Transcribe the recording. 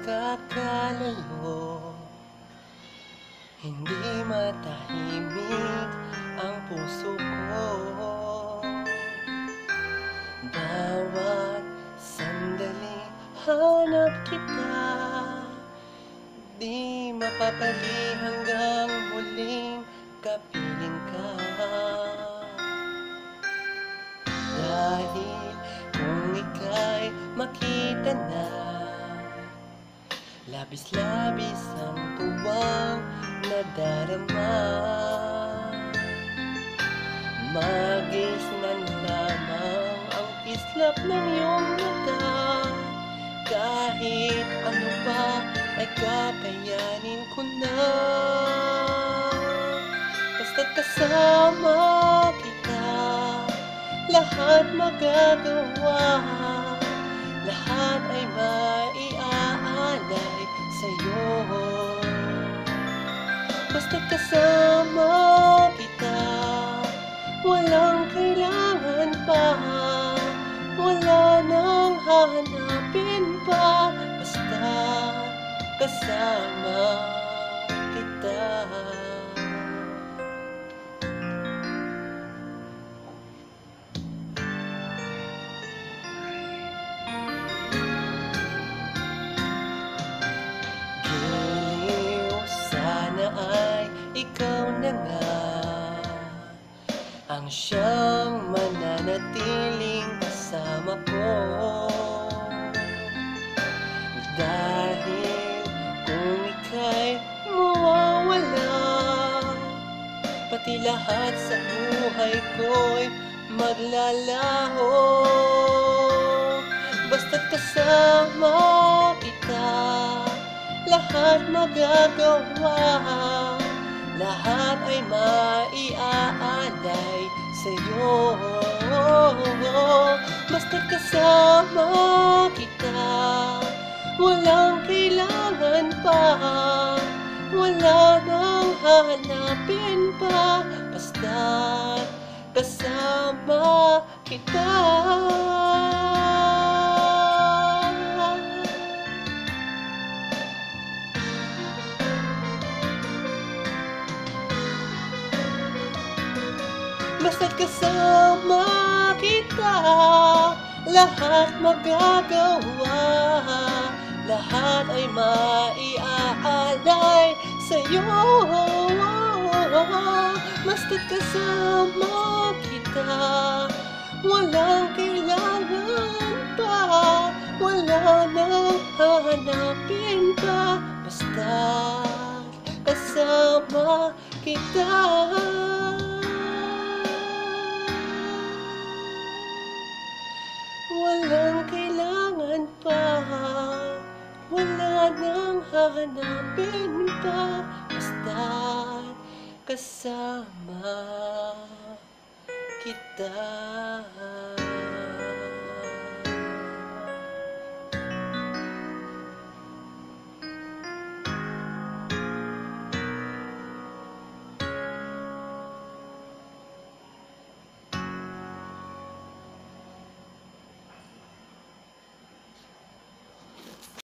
nagkakalayo. Hindi matahimik ang puso ko. Bawat sandali hanap kita, di mapapali hanggang muling kapiling ka. Dahil kung ika'y makita na, labis-labis ang tuwang nadarama. Magisnan lamang ang kislap ng iyong mata. Kahit ano pa ay kakayanin ko na. Basta't kasama kita, lahat magagawa. Lahat ay maiaalay sa'yo. Basta't kasama kita, walang kailangan pa, wala nang hahanapin pa. Basta kasama kita. Ay ikaw na nga ang siyang mananatiling kasama ko. Dahil kung ika'y mawawala, pati lahat sa buhay ko'y maglalaho. Basta't kasama kita, lahat magagawa. Lahat ay maiaalay sa'yo. Basta't kasama kita, walang kailangan pa, wala nang hahanapin pa. Basta't kasama kita. Basta't kasama kita, lahat magagawa. Lahat ay maiaalay sa'yo. Basta't kasama kita, walang kailangan pa, wala nang hahanapin pa. Basta't kasama kita. Walang kailangan pa, wala nang hahanapin pa. Basta't kasama kita.